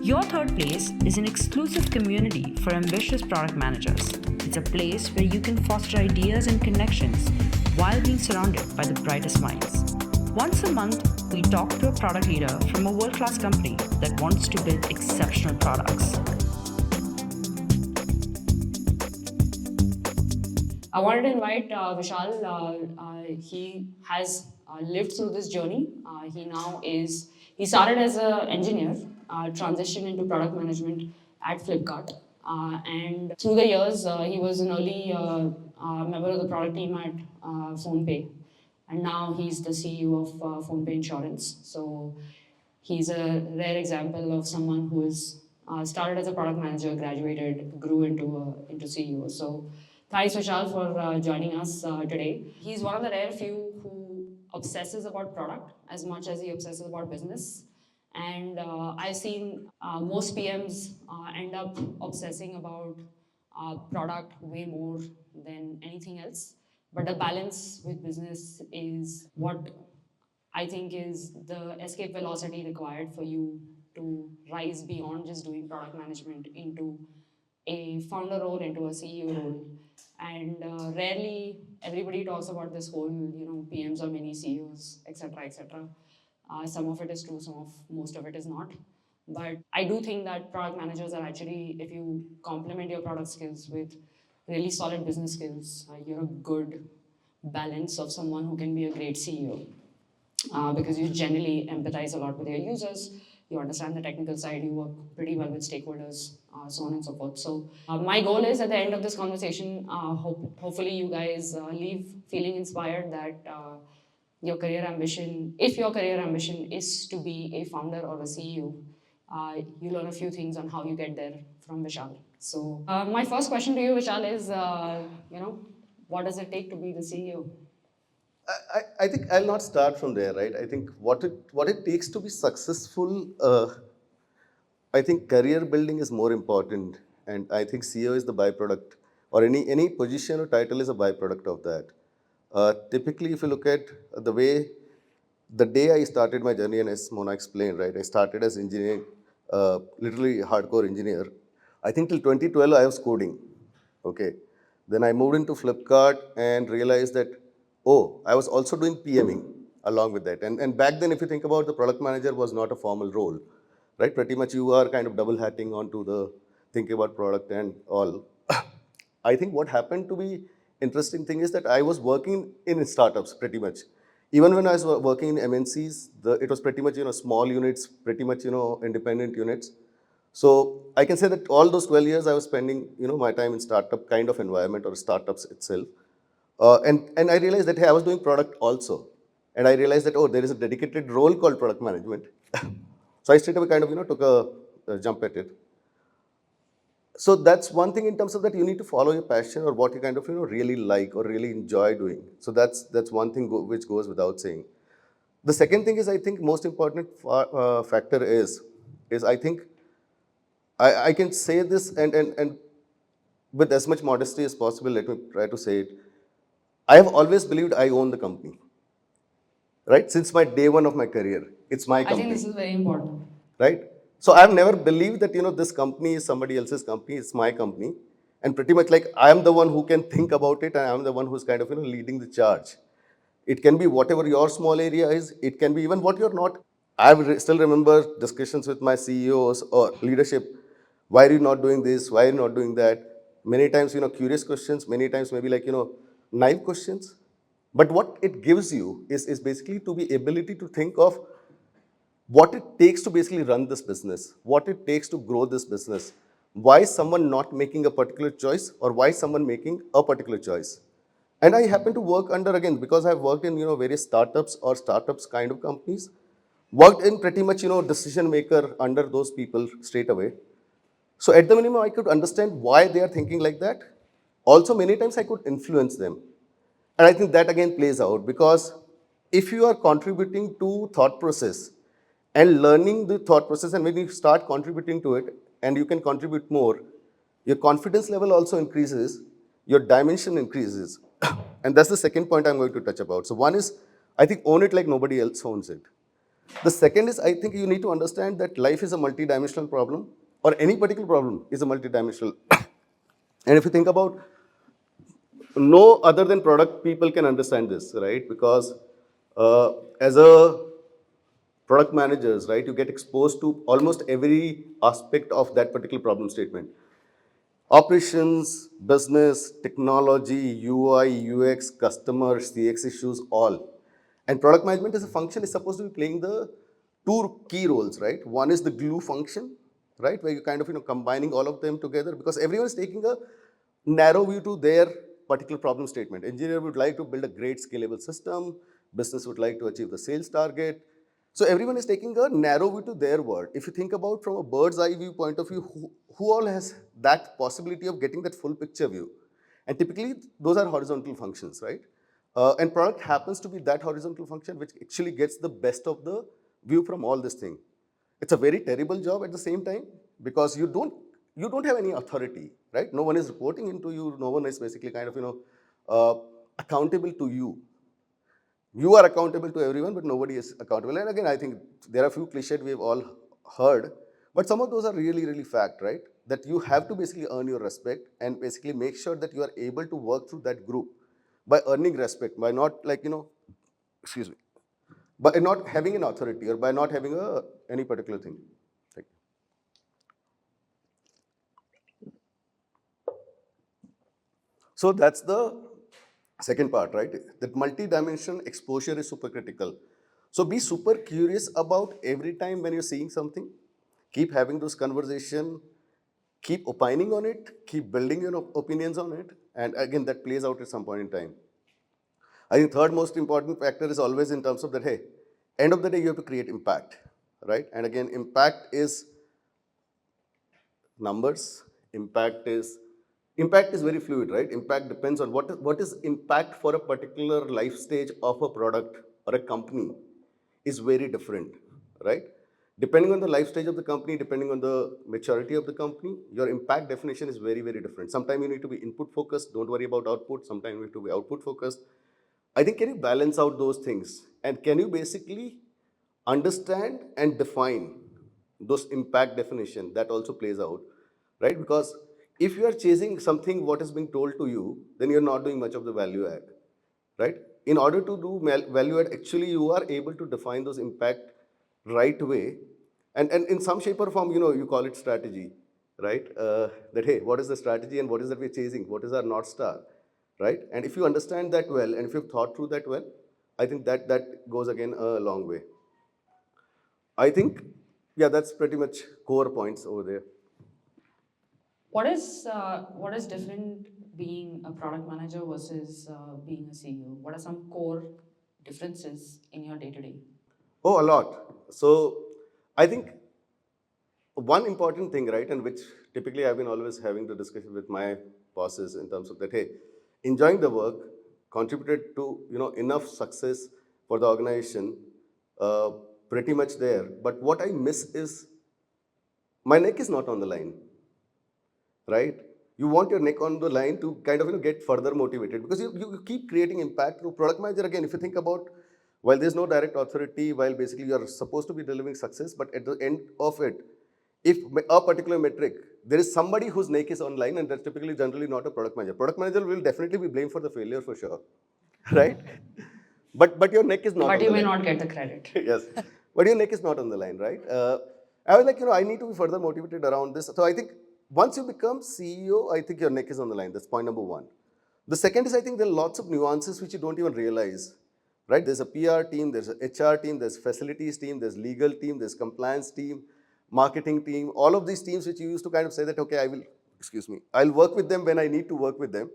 Your third place is an exclusive community for ambitious product managers. It's a place where you can foster ideas and connections while being surrounded by the brightest minds. Once a month, we talk to a product leader from a world class company that wants to build exceptional products. I wanted to invite Vishal. He has lived through this journey. He started as an engineer, transitioned into product management at Flipkart. And through the years, he was an early member of the product team at PhonePe. And now he's the CEO of PhonePe Insurance. So he's a rare example of someone who is started as a product manager, graduated, grew into CEO. So thanks, Vishal, for joining us today. He's one of the rare few who obsesses about product as much as he obsesses about business. And I've seen most PMs end up obsessing about product way more than anything else. But the balance with business is what I think is the escape velocity required for you to rise beyond just doing product management into a founder role, into a CEO role. And rarely everybody talks about this whole, PMs or mini CEOs, etc., etc. Some of it is true, most of it is not. But I do think that product managers are actually, if you complement your product skills with really solid business skills, you're a good balance of someone who can be a great CEO because you generally empathize a lot with your users, you understand the technical side, you work pretty well with stakeholders, so on and so forth. So my goal is at the end of this conversation, hopefully you guys leave feeling inspired that your career ambition, if your career ambition is to be a founder or a CEO, you learn a few things on how you get there from Vishal. So my first question to you, Vishal, is, what does it take to be the CEO? I think I'll not start from there, right? I think what it takes to be successful, I think career building is more important, and I think CEO is the byproduct, or any position or title is a byproduct of that. Typically, if you look at the way the day I started my journey, and as Mona explained, right, I started as engineering, literally hardcore engineer. I think till 2012 I was coding. Okay, then I moved into Flipkart and realized that I was also doing PMing along with that. And back then, if you think about the product manager was not a formal role, right? Pretty much you are kind of double hatting onto the thinking about product and all. I think what happened to be interesting thing is that I was working in startups pretty much. Even when I was working in MNCs, it was pretty much, small units, pretty much, independent units. So I can say that all those 12 years I was spending, my time in startup kind of environment or startups itself. And I realized that, hey, I was doing product also. And I realized that, there is a dedicated role called product management. So I straight away kind of, took a jump at it. So that's one thing in terms of that you need to follow your passion or what you kind of, really like or really enjoy doing. So that's one thing which goes without saying. The second thing is, I think most important factor is I think I can say this and with as much modesty as possible, let me try to say it. I have always believed I own the company, right? Since my day one of my career, it's my company. I think this is very important. Right? So I've never believed that, this company is somebody else's company, it's my company. And pretty much like I am the one who can think about it and I'm the one who's kind of, leading the charge. It can be whatever your small area is, it can be even what you're not. Still remember discussions with my CEOs or leadership. Why are you not doing this? Why are you not doing that? Many times, curious questions, many times maybe like, naive questions. But what it gives you is basically to be ability to think of what it takes to basically run this business, what it takes to grow this business, why someone not making a particular choice or why someone making a particular choice. And I happen to work under, again, because I've worked in, various startups or startups kind of companies, worked in pretty much, decision maker under those people straight away. So at the minimum, I could understand why they are thinking like that. Also, many times I could influence them. And I think that again plays out because if you are contributing to thought process and learning the thought process, and when you start contributing to it and you can contribute more, your confidence level also increases, your dimension increases. And that's the second point I'm going to touch about. So one is, I think, own it like nobody else owns it. The second is, I think you need to understand that life is a multidimensional problem, or any particular problem is a multidimensional. And if you think about, no other than product people can understand this, right? Because as a product managers, right, you get exposed to almost every aspect of that particular problem statement. Operations, business, technology, UI, UX, customer, CX issues, all. And product management as a function is supposed to be playing the two key roles, right? One is the glue function, right, where you kind of combining all of them together, because everyone is taking a narrow view to their particular problem statement. Engineer would like to build a great scalable system. Business would like to achieve the sales target. So everyone is taking a narrow view to their world. If you think about from a bird's eye view point of view, who all has that possibility of getting that full picture view? And typically, those are horizontal functions, right? And product happens to be that horizontal function which actually gets the best of the view from all this thing. It's a very terrible job at the same time, because you don't have any authority, right? No one is reporting into you. No one is basically kind of accountable to you. You are accountable to everyone, but nobody is accountable. And again, I think there are a few cliches we've all heard, but some of those are really, really fact, right? That you have to basically earn your respect and basically make sure that you are able to work through that group by earning respect, by not excuse me, by not having an authority or by not having any particular thing. Thank you. So that's the second part, right? That multi-dimension exposure is super critical. So be super curious about every time when you're seeing something. Keep having those conversation. Keep opining on it. Keep building your opinions on it. And again, that plays out at some point in time. I think third most important factor is always in terms of that, hey, end of the day, you have to create impact, right? And again, impact is numbers. Impact is very fluid, right? Impact depends on what is impact for a particular life stage of a product or a company is very different, right? Depending on the life stage of the company, depending on the maturity of the company, your impact definition is very, very different. Sometimes you need to be input focused, don't worry about output. Sometimes you need to be output focused. I think, can you balance out those things? And can you basically understand and define those impact definition? That also plays out, right? Because if you are chasing something what is being told to you, then you're not doing much of the value add, right? In order to do value add, actually you are able to define those impact right way, and in some shape or form, you call it strategy, right? That, hey, what is the strategy and what is that we're chasing? What is our North Star, right? And if you understand that well, and if you've thought through that well, I think that goes again a long way. I think, yeah, that's pretty much core points over there. What is different being a product manager versus being a CEO? What are some core differences in your day to day? Oh, a lot. So I think one important thing, right, and which typically I've been always having the discussion with my bosses in terms of that, hey, enjoying the work contributed to enough success for the organization, uh, pretty much there. But what I miss is my neck is not on the line, right? You want your neck on the line to kind of get further motivated, because you keep creating impact through product manager. Again, if you think about, while there's no direct authority, while basically you are supposed to be delivering success, but at the end of it, if a particular metric, there is somebody whose neck is online, and that's typically generally not a product manager. Product manager will definitely be blamed for the failure for sure, right? But your neck is not But on you the may line. not get the credit. Yes, but your neck is not on the line, right? I was like, I need to be further motivated around this. So I think once you become CEO, I think your neck is on the line. That's point number one. The second is, I think there are lots of nuances which you don't even realize, right? There's a PR team, there's an HR team, there's facilities team, there's legal team, there's compliance team, marketing team, all of these teams which you used to kind of say that, okay, I'll work with them when I need to work with them.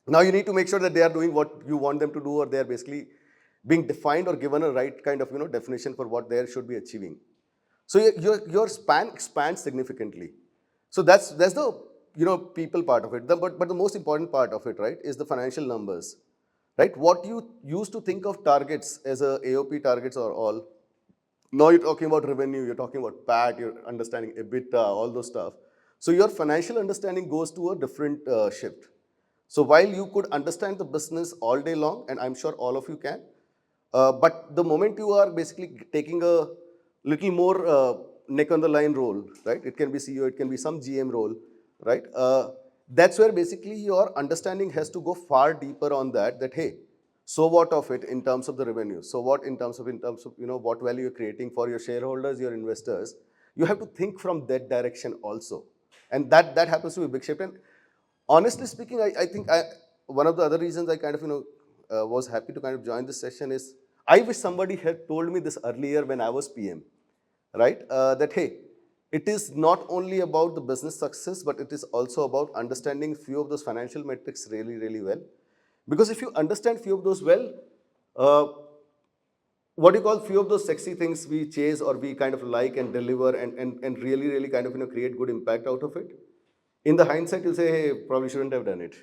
Now you need to make sure that they are doing what you want them to do, or they are basically being defined or given a right kind of definition for what they should be achieving. So your span expands significantly. So that's the people part of it. But the most important part of it, right, is the financial numbers, right? What you used to think of targets as a AOP targets or all. Now you're talking about revenue, you're talking about PAT, you're understanding EBITDA, all those stuff. So your financial understanding goes to a different shift. So while you could understand the business all day long, and I'm sure all of you can, But the moment you are basically taking a little more neck on the line role, right? It can be CEO, it can be some GM role, right? That's where basically your understanding has to go far deeper on that. That hey, so what of it in terms of the revenue? So what in terms of what value you're creating for your shareholders, your investors? You have to think from that direction also, and that happens to be a big shift. And honestly speaking, I think one of the other reasons I kind of was happy to kind of join this session is I wish somebody had told me this earlier when I was PM, right? That hey, it is not only about the business success, but it is also about understanding few of those financial metrics really, really well. Because if you understand few of those well, uh, what you call few of those sexy things we chase or we kind of like and deliver and really, really kind of create good impact out of it. In the hindsight, you'll say, hey, probably shouldn't have done it,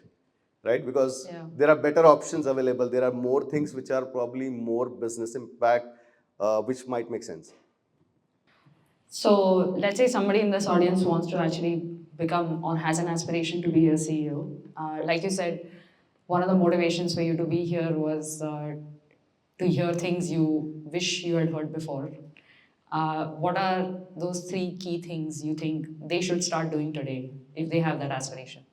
right? Because Yeah. there are better options available. There are more things which are probably more business impact, which might make sense. So let's say somebody in this audience wants to actually become or has an aspiration to be a CEO. Like you said, one of the motivations for you to be here was to hear things you wish you had heard before. What are those three key things you think they should start doing today if they have that aspiration?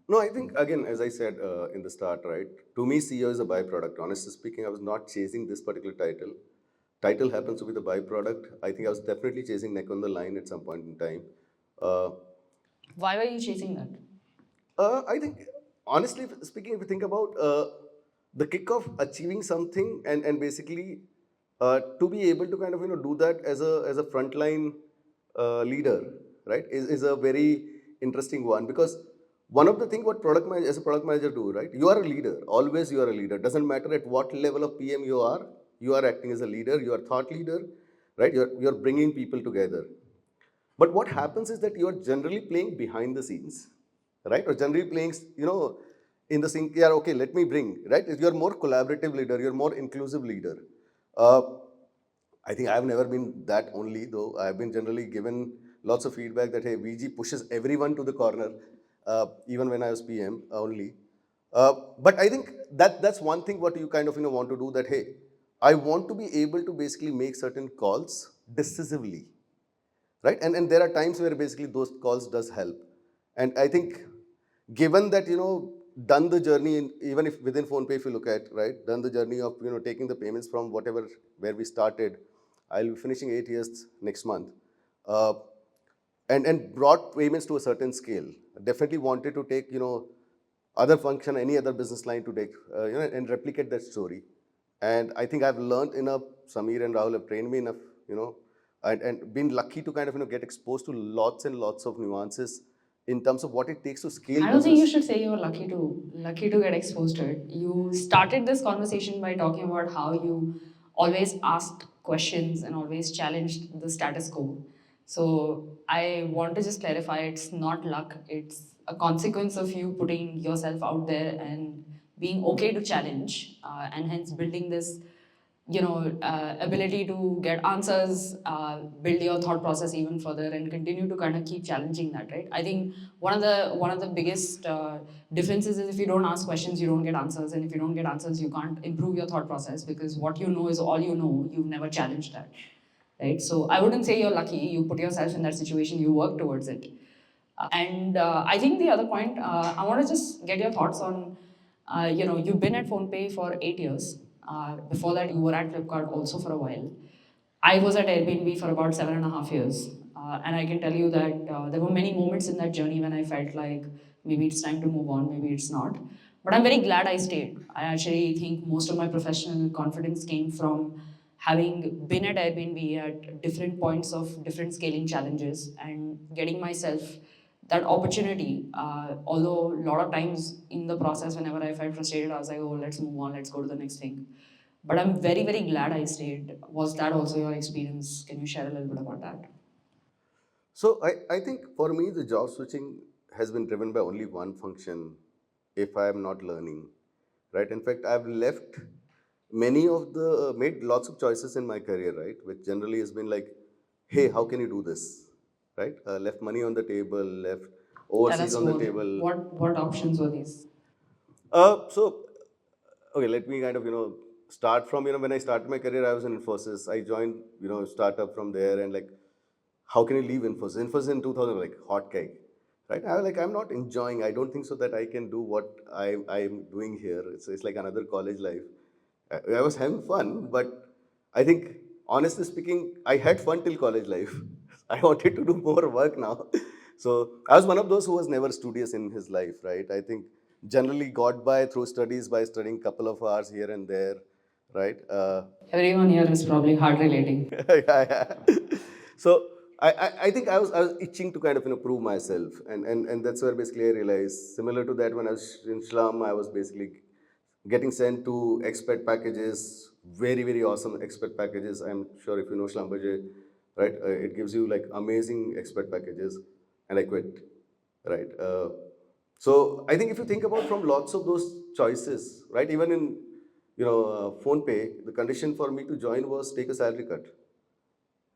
No, I think again, as I said in the start, right? To me, CEO is a byproduct. Honestly speaking, I was not chasing this particular title. Title happens to be the byproduct. I think I was definitely chasing neck on the line at some point in time. Uh, Why were you chasing that? I think, honestly speaking, if you think about the kick of achieving something and basically to be able to kind of do that as a frontline leader, right, is a very interesting one because one of the things what as a product manager do, right, you are a leader. Always you are a leader. Doesn't matter at what level of PM you are acting as a leader. You are thought leader, right? You're bringing people together. But what happens is that you are generally playing behind the scenes, right? Or generally playing, in the sync, yeah, okay, let me bring, right? You're more collaborative leader, you're more inclusive leader. Uh, I think I've never been that only, though. I've been generally given lots of feedback that, hey, VG pushes everyone to the corner, even when I was PM only. But I think that's one thing what you kind of want to do that, hey, I want to be able to basically make certain calls decisively, right? And there are times where basically those calls does help. And I think given that, done the journey, even if within PhonePe, if you look at, right, done the journey of, taking the payments from whatever, where we started, I'll be finishing 8 years next month. Uh, and brought payments to a certain scale. Definitely wanted to take, other function, any other business line to take, and replicate that story. And I think I've learned enough. Samir and Rahul have trained me enough, and been lucky to kind of, get exposed to lots and lots of nuances in terms of what it takes to scale I don't think you business. should say you're lucky to get exposed to it. You started this conversation by talking about how you always asked questions and always challenged the status quo. So I want to just clarify it's not luck, it's a consequence of you putting yourself out there and being okay to challenge and hence building this ability to get answers, build your thought process even further, and continue to kind of keep challenging that. Right? I think one of the biggest differences is if you don't ask questions, you don't get answers, and if you don't get answers, you can't improve your thought process because what you know is all you know. You've never challenged that. Right? So I wouldn't say you're lucky. You put yourself in that situation. You work towards it. And I think the other point, I want to just get your thoughts on, you've been at PhonePe for 8 years. Before that, you were at Flipkart also for a while. I was at Airbnb for about 7.5 years. And I can tell you that there were many moments in that journey when I felt like maybe it's time to move on, maybe it's not. But I'm very glad I stayed. I actually think most of my professional confidence came from having been at Airbnb at different points of different scaling challenges and getting myself that opportunity. Although a lot of times in the process, whenever I felt frustrated, I was like, oh, let's move on, let's go to the next thing. But I'm very, very glad I stayed. Was that also your experience? Can you share a little bit about that? So I think for me, the job switching has been driven by only one function if I am not learning, right? In fact, I've left many of made lots of choices in my career, right? Which generally has been like, hey, how can you do this, right? Left money on the table, left Tell overseas us on the more. table. What options were these? So, okay, let me kind of, start from, when I started my career, I was in Infosys. I joined, startup from there, and like, how can you leave Infosys? Infosys in 2000, like, hot cake, right? I was like, I'm not enjoying. I don't think so that I can do what I'm doing here. It's like another college life. I was having fun, but I think, honestly speaking, I had fun till college life. I wanted to do more work now. So I was one of those who was never studious in his life, right? I think generally got by through studies by studying couple of hours here and there, right? Everyone here is probably hard relating. Yeah. So I think I was itching to kind of prove myself, and that's where basically I realized, similar to that, when I was in Slum, I was basically getting sent to expat packages, very awesome expat packages. I'm sure if you know Schlumberger, right? It gives you like amazing expat packages, and I quit, right? So I think if you think about from lots of those choices, right? Even in PhonePe, the condition for me to join was take a salary cut,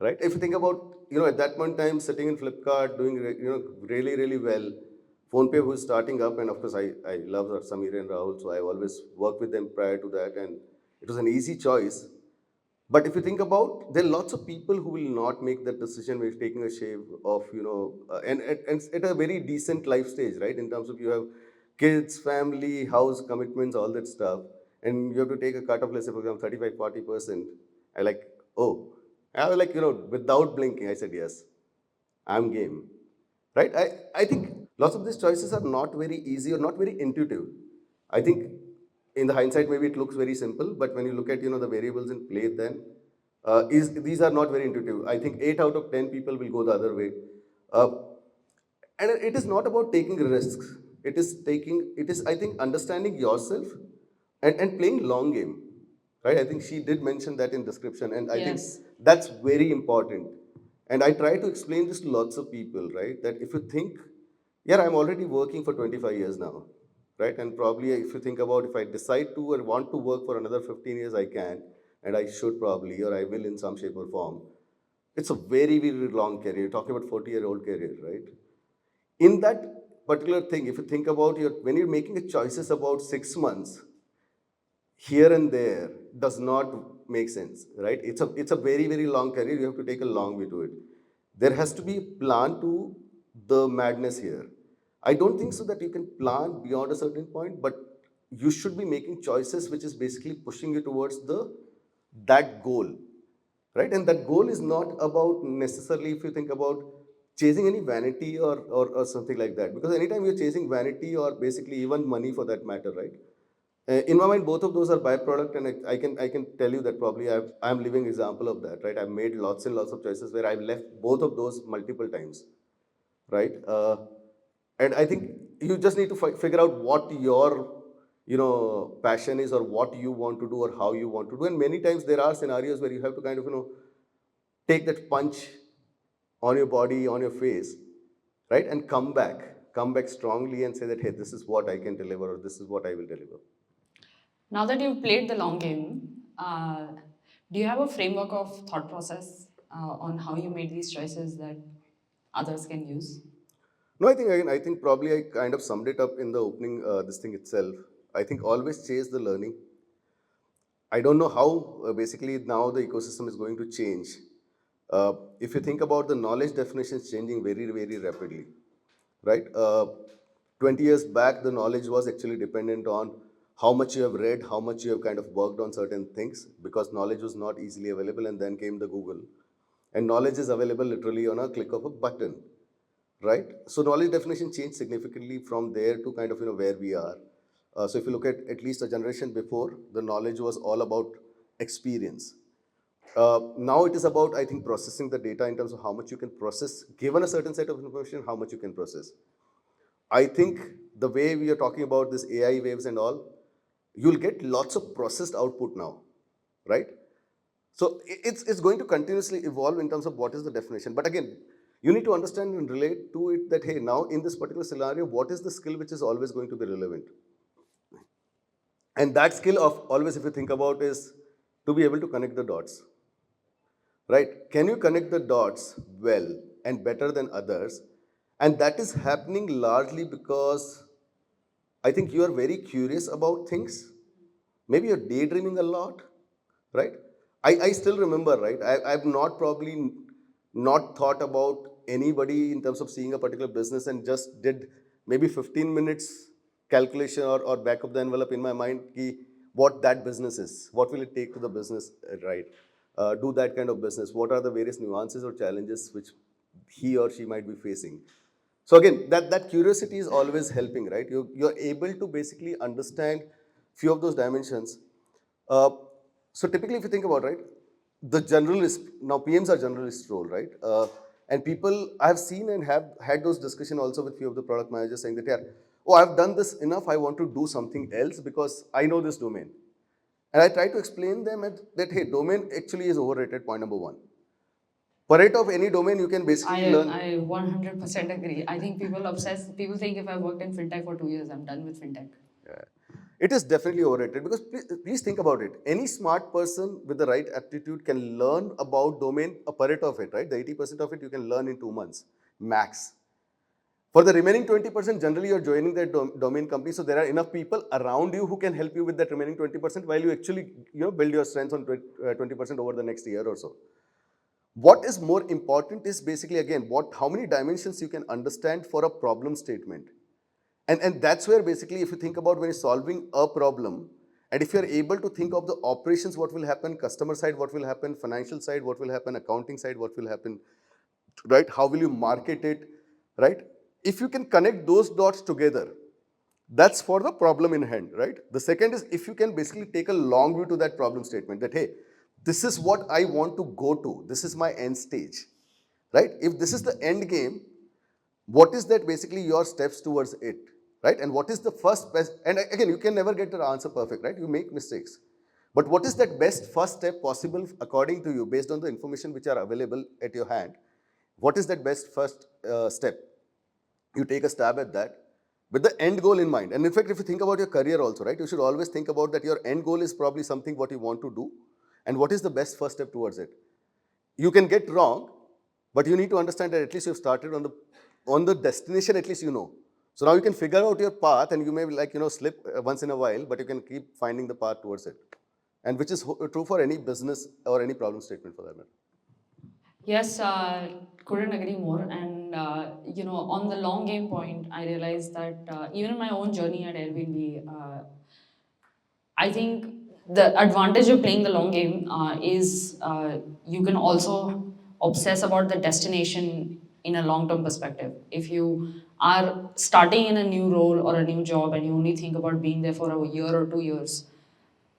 right? If you think about, at that point in time, sitting in Flipkart, doing, really well. PhonePe was starting up, and of course, I love Samir and Rahul, so I always worked with them prior to that, and it was an easy choice. But if you think about, there are lots of people who will not make that decision when taking a shave of, and at a very decent life stage, right? In terms of you have kids, family, house commitments, all that stuff, and you have to take a cut of, let's say, for example, 35-40%. I like, oh, I was like, without blinking, I said yes, I'm game, right? I think lots of these choices are not very easy or not very intuitive. I think in the hindsight, maybe it looks very simple, but when you look at, the variables in play, then these are not very intuitive. I think 8 out of 10 people will go the other way. Uh, and it is not about taking risks. It is, I think, understanding yourself and playing long game, right? I think she did mention that in description, and I think Yes. that's very important. And I try to explain this to lots of people, right? That if you think, yeah, I'm already working for 25 years now, right? And probably if you think about, if I decide to or want to work for another 15 years, I can, and I should probably, or I will in some shape or form. It's a very long career. You're talking about 40-year-old career, right? In that particular thing, if you think about when you're making a choices about 6 months, here and there does not make sense, right? It's a very long career. You have to take a long way to it. There has to be a plan to the madness here. I don't think so that you can plan beyond a certain point, but you should be making choices which is basically pushing you towards the that goal, right? And that goal is not about necessarily, if you think about chasing any vanity or something like that, because anytime you're chasing vanity or basically even money for that matter, right? In my mind, both of those are byproduct, and I can tell you that probably I'm living example of that, right? I've made lots and lots of choices where I've left both of those multiple times, right? And I think you just need to figure out what your passion is, or what you want to do, or how you want to do. And many times there are scenarios where you have to kind of take that punch on your body, on your face, right? And come back strongly and say that, hey, this is what I can deliver, or this is what I will deliver. Now that you've played the long game, do you have a framework of thought process on how you made these choices that others can use? No, I think again, I think probably I kind of summed it up in the opening, this thing itself. I think always chase the learning. I don't know how basically now the ecosystem is going to change. If you think about the knowledge definitions changing very rapidly, right? 20 years back, the knowledge was actually dependent on how much you have read, how much you have kind of worked on certain things, because knowledge was not easily available, and then came the Google. And knowledge is available literally on a click of a button, right? So knowledge definition changed significantly from there to kind of where we are. So if you look at least a generation before, the knowledge was all about experience. Now it is about, I think, processing the data in terms of how much you can process, given a certain set of information, how much you can process. I think the way we are talking about this AI waves and all, you'll get lots of processed output now, right? So it's going to continuously evolve in terms of what is the definition. But again, you need to understand and relate to it that, hey, now in this particular scenario, what is the skill which is always going to be relevant? And that skill of always, if you think about, is to be able to connect the dots, right? Can you connect the dots well and better than others? And that is happening largely because I think you are very curious about things, maybe you're daydreaming a lot, right? I still remember, right? I've not probably not thought about anybody in terms of seeing a particular business and just did maybe 15 minutes calculation or back of the envelope in my mind ki what that business is, what will it take to the business, right? Do that kind of business. What are the various nuances or challenges which he or she might be facing? So again, that curiosity is always helping, right? You're able to basically understand few of those dimensions. Uh, so typically, if you think about, right, the generalist, now PMs are generalist role, right? And people, I've seen and have had those discussion also with few of the product managers saying that, yeah, oh, I've done this enough, I want to do something else because I know this domain. And I try to explain them that, hey, domain actually is overrated, point number one. Pareto of any domain, you can basically learn. I 100% agree. I think people think if I worked in fintech for 2 years, I'm done with fintech. Yeah. It is definitely overrated because please think about it. Any smart person with the right aptitude can learn about domain, a Pareto of it, right? The 80% of it you can learn in 2 months, max. For the remaining 20%, generally you're joining that domain company, so there are enough people around you who can help you with that remaining 20% while you actually build your strengths on 20% over the next year or so. What is more important is basically, again, how many dimensions you can understand for a problem statement. And that's where basically, if you think about when you're solving a problem, and if you're able to think of the operations, what will happen, customer side, what will happen, financial side, what will happen, accounting side, what will happen, right? How will you market it, right? If you can connect those dots together, that's for the problem in hand, right? The second is if you can basically take a long view to that problem statement that, hey, this is what I want to go to. This is my end stage, right? If this is the end game, what is that basically your steps towards it, right? And what is the first best, and again, you can never get the answer perfect, right? You make mistakes. But what is that best first step possible according to you based on the information which are available at your hand? What is that best first step? You take a stab at that with the end goal in mind. And in fact, if you think about your career also, right, you should always think about that your end goal is probably something what you want to do and what is the best first step towards it. You can get wrong, but you need to understand that at least you've started on the destination, at least you know. So now you can figure out your path and you may slip once in a while, but you can keep finding the path towards it. And which is true for any business or any problem statement for that matter. Yes, couldn't agree more. And on the long game point, I realized that even in my own journey at Airbnb, I think the advantage of playing the long game is you can also obsess about the destination in a long-term perspective. If you are starting in a new role or a new job and you only think about being there for a year or 2 years,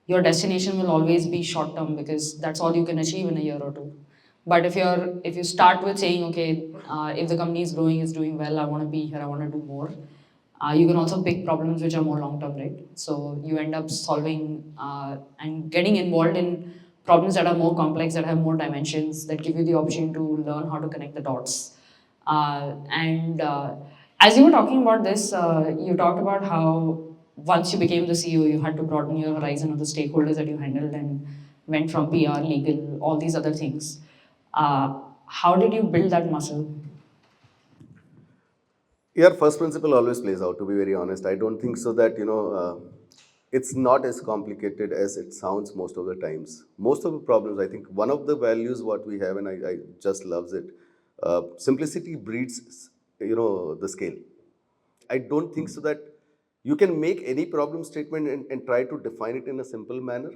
your destination will always be short term because that's all you can achieve in a year or two. But if you start with saying, okay, if the company is growing, is doing well, I want to be here, I want to do more. You can also pick problems which are more long term, right? So you end up solving and getting involved in problems that are more complex, that have more dimensions, that give you the opportunity to learn how to connect the dots. And as you were talking about this, you talked about how once you became the CEO, you had to broaden your horizon of the stakeholders that you handled and went from PR, legal, all these other things. How did you build that muscle? Your first principle always plays out, to be very honest. I don't think so that, it's not as complicated as it sounds most of the times. Most of the problems, I think, one of the values what we have, and I just loves it, simplicity breeds, the scale. I don't think so that you can make any problem statement and try to define it in a simple manner,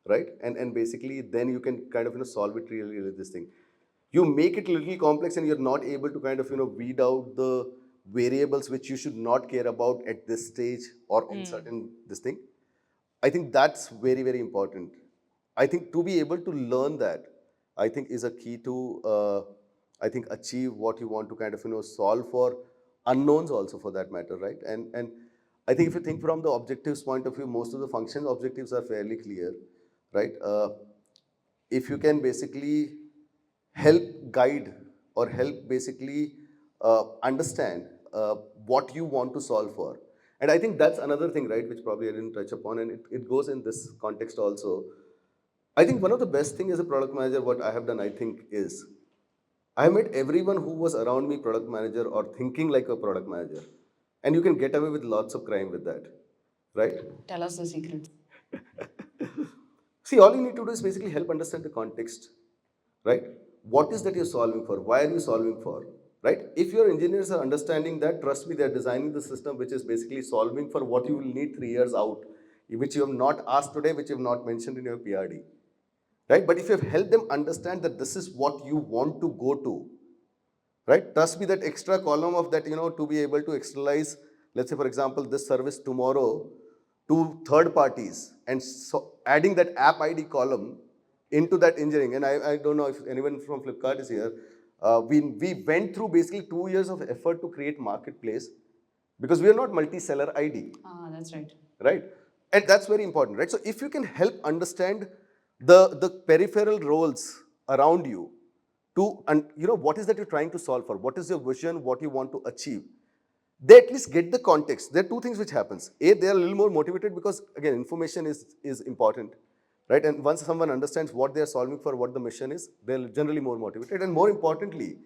right? And basically then you can kind of solve it really this thing. You make it a little complex and you're not able to kind of weed out the variables which you should not care about at this stage or in certain this thing. I think that's very, very important. I think to be able to learn that, I think is a key to, I think, achieve what you want to kind of, solve for unknowns also for that matter, right? And I think if you think from the objectives point of view, most of the function objectives are fairly clear, right? If you can basically help guide or help basically understand what you want to solve for. And I think that's another thing, right, which probably I didn't touch upon, and it goes in this context also. I think one of the best thing as a product manager, what I have done, I think, is I have met everyone who was around me product manager or thinking like a product manager. And you can get away with lots of crime with that, right? Tell us the secret. See, all you need to do is basically help understand the context, right? What is that you're solving for? Why are you solving for? Right? If your engineers are understanding that, trust me, they're designing the system which is basically solving for what you will need 3 years out, which you have not asked today, which you have not mentioned in your PRD. Right? But if you have helped them understand that this is what you want to go to, right? Trust me, that extra column of that, to be able to externalize, let's say, for example, this service tomorrow to third parties and so adding that app ID column into that engineering. And I don't know if anyone from Flipkart is here. We went through basically 2 years of effort to create marketplace because we are not multi-seller ID. That's right. Right? And that's very important, right? So if you can help understand the peripheral roles around you to, and what is that you're trying to solve for? What is your vision? What you want to achieve? They at least get the context. There are two things which happens. A, they are a little more motivated because again, information is important, right? And once someone understands what they are solving for, what the mission is, they're generally more motivated. And more importantly,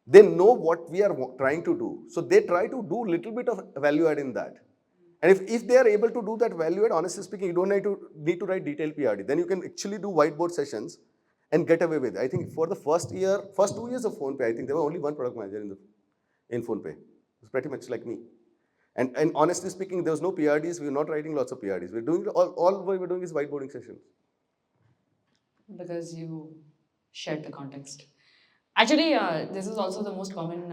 they know what we are trying to do. So they try to do little bit of value add in that. And if they are able to do that value add, honestly speaking, you don't need to write detailed PRD. Then you can actually do whiteboard sessions and get away with it. I think for the first 2 years of PhonePe, I think there was only one product manager in PhonePe. It was pretty much like me. And honestly speaking, there was no PRDs. We were not writing lots of PRDs. We're doing all we were doing is whiteboarding sessions. Because you shared the context. Actually, this is also the most common,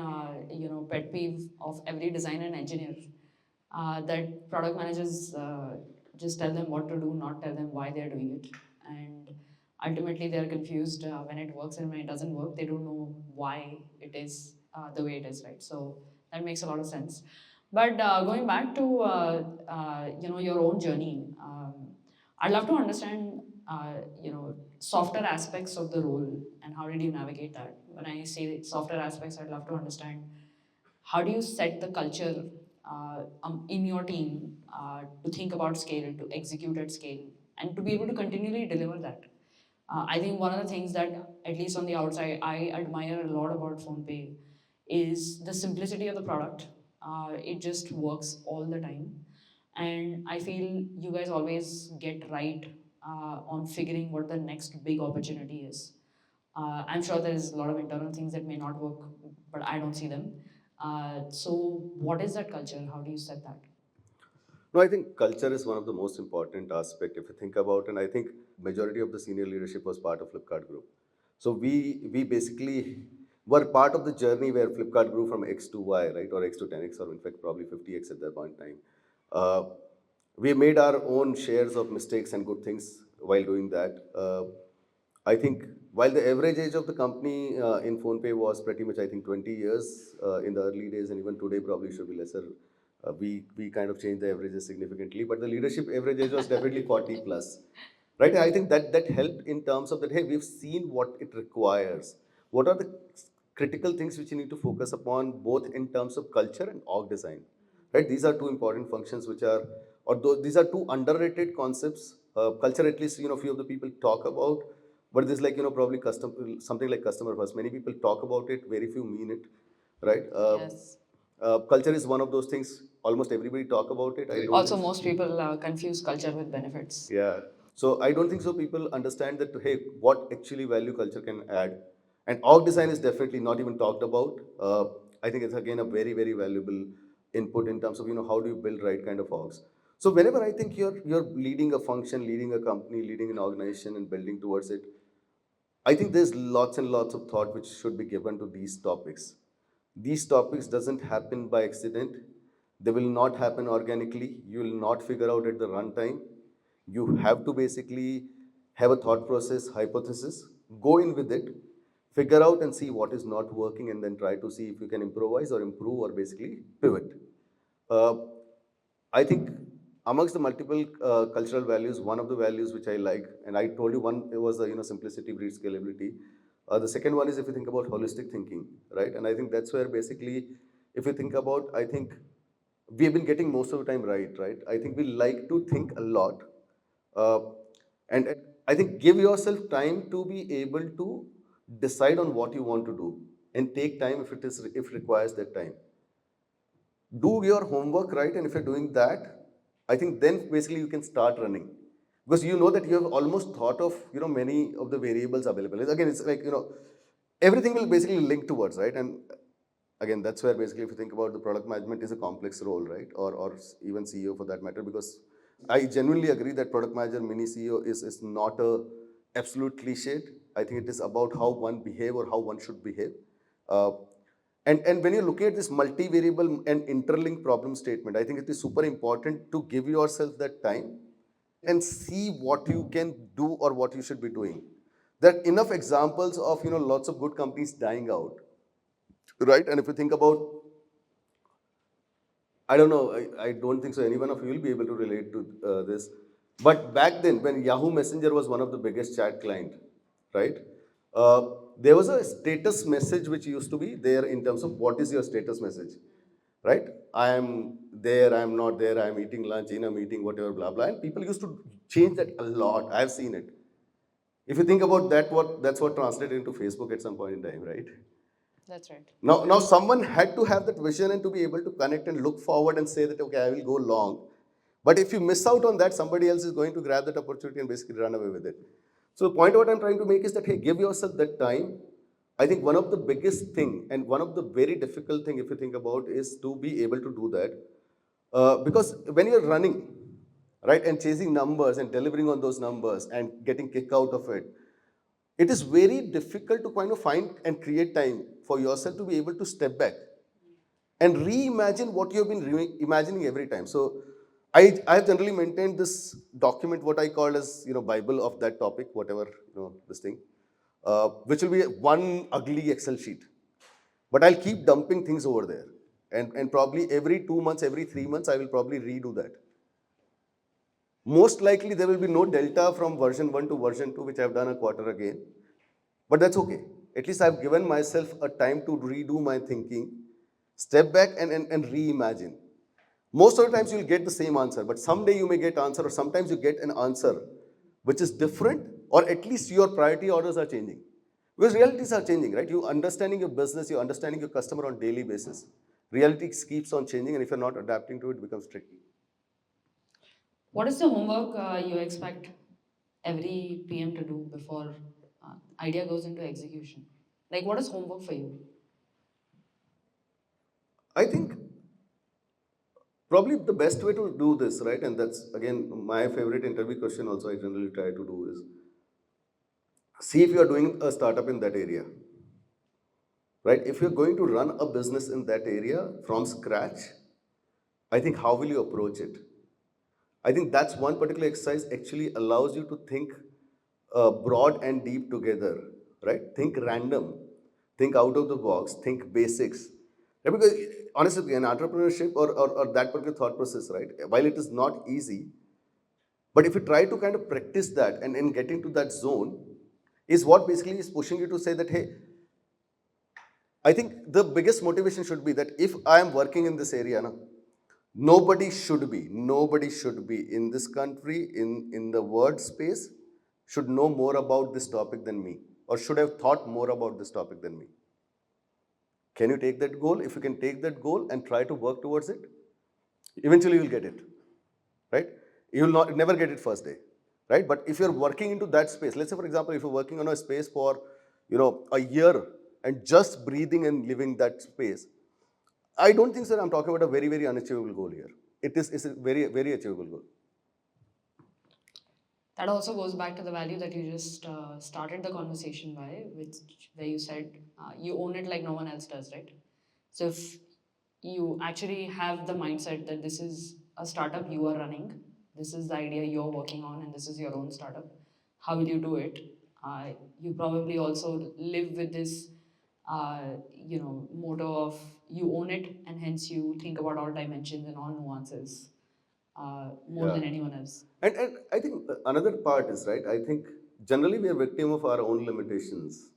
pet peeve of every designer and engineer. That product managers just tell them what to do, not tell them why they're doing it. And ultimately, they're confused when it works and when it doesn't work. They don't know why it is the way it is, right? So that makes a lot of sense. But going back to your own journey, I'd love to understand softer aspects of the role and how did you navigate that. When I say softer aspects, I'd love to understand how do you set the culture in your team to think about scale, to execute at scale, and to be able to continually deliver that. I think one of the things that, at least on the outside, I admire a lot about PhonePe is the simplicity of the product. It just works all the time. And I feel you guys always get right on figuring what the next big opportunity is. I'm sure there's a lot of internal things that may not work, but I don't see them. So, what is that culture? How do you set that? No, I think culture is one of the most important aspect if you think about, and I think majority of the senior leadership was part of Flipkart Group. So we basically were part of the journey where Flipkart grew from X to Y, right, or X to 10X, or in fact probably 50X at that point in time. Uh, we made our own shares of mistakes and good things while doing that. I think while the average age of the company in PhonePe was pretty much, I think, 20 years in the early days, and even today probably should be lesser. We kind of changed the averages significantly, but the leadership average age was definitely 40 plus, right? I think that helped in terms of that. Hey, we've seen what it requires. What are the critical things which you need to focus upon, both in terms of culture and org design, right? These are two important functions which are, these are two underrated concepts. Culture, at least, few of the people talk about, but this like, probably something like customer first. Many people talk about it, very few mean it, right? Yes. Culture is one of those things. Almost everybody talk about it. I don't Also, think most people confuse culture with benefits. yeah. So I don't think so. People understand that, hey, what actually value culture can add, and org design is definitely not even talked about. I think it's again a very very valuable input in terms of how do you build right kind of orgs. So whenever I think you're leading a function, leading a company, leading an organization, and building towards it, I think there's lots and lots of thought which should be given to these topics. These topics doesn't happen by accident. They will not happen organically. You will not figure out at the runtime. You have to basically have a thought process, hypothesis, go in with it, figure out and see what is not working, and then try to see if you can improvise or improve or basically pivot. Uh, I think amongst the multiple cultural values, one of the values which I like, and I told you one, it was the simplicity breeds scalability. The second one is if you think about holistic thinking, right? And I think that's where basically, if you think about, I think we have been getting most of the time right? I think we like to think a lot, uh, and I think give yourself time to be able to decide on what you want to do, and take time if if it requires that time. Do your homework right, and if you're doing that, I think then basically you can start running. because you know that you have almost thought of, many of the variables available. Again, it's like, everything will basically link towards, right? And again, that's where basically if you think about the product management is a complex role, right? Or even CEO for that matter, because I genuinely agree that product manager, mini CEO is not a absolute cliche. I think it is about how one behave or how one should behave. Uh, and when you look at this multivariable and interlinked problem statement, I think it is super important to give yourself that time and see what you can do or what you should be doing. There are enough examples of lots of good companies dying out, right? And if you think about, I don't know, I don't think so any one of you will be able to relate to this. But back then, when Yahoo Messenger was one of the biggest chat client, right? Uh, there was a status message which used to be there in terms of what is your status message, right? I am there, I am not there, I am eating lunch, in a meeting, whatever, blah, blah. And people used to change that a lot. I have seen it. If you think about that, that's what translated into Facebook at some point in time, right? That's right. Now someone had to have that vision and to be able to connect and look forward and say that, okay, I will go long. But if you miss out on that, somebody else is going to grab that opportunity and basically run away with it. So the point what I'm trying to make is that, hey, give yourself that time. I think one of the biggest thing and one of the very difficult thing, if you think about, is to be able to do that. Because when you're running, right, and chasing numbers and delivering on those numbers and getting kick out of it, it is very difficult to kind of find and create time for yourself to be able to step back and reimagine what you have been imagining every time. So I have generally maintained this document, what I call as, Bible of that topic, whatever, this thing, which will be one ugly Excel sheet. But I'll keep dumping things over there. And probably every 2 months, every 3 months, I will probably redo that. Most likely there will be no delta from version 1 to version 2, which I've done a quarter again. But that's okay. At least I've given myself a time to redo my thinking, step back and reimagine. Most of the times you'll get the same answer, but someday you may get answer, or sometimes you get an answer which is different, or at least your priority orders are changing. Because realities are changing, right? You understanding your business, you're understanding your customer on daily basis. Reality keeps on changing, and if you're not adapting to it, it becomes tricky. What is the homework you expect every PM to do before idea goes into execution? Like, what is homework for you? I think probably the best way to do this, right? And that's again my favorite interview question also I generally try to do is see if you are doing a startup in that area. Right? If you're going to run a business in that area from scratch, I think how will you approach it? I think that's one particular exercise actually allows you to think broad and deep together, right? Think random, think out of the box, think basics. Yeah, because honestly, an entrepreneurship or that particular thought process, right? While it is not easy, but if you try to kind of practice that and get into that zone, is what basically is pushing you to say that, hey, I think the biggest motivation should be that if I am working in this area, no, nobody should be in this country, in the word space, should know more about this topic than me, or should have thought more about this topic than me. Can you take that goal? If you can take that goal and try to work towards it, eventually you'll get it, right? You will not never get it first day, right? But if you're working into that space, let's say for example, if you're working on a space for a year and just breathing and living that space, I don't think, sir, I'm talking about a very, very unachievable goal here. It's a very, very achievable goal. That also goes back to the value that you just started the conversation by, which where you said you own it like no one else does, right? So if you actually have the mindset that this is a startup you are running, this is the idea you're working on, and this is your own startup, how will you do it? You probably also live with this, motto of you own it, and hence you think about all dimensions and all nuances more than anyone else. And I think another part is, right, I think generally we are victim of our own limitations,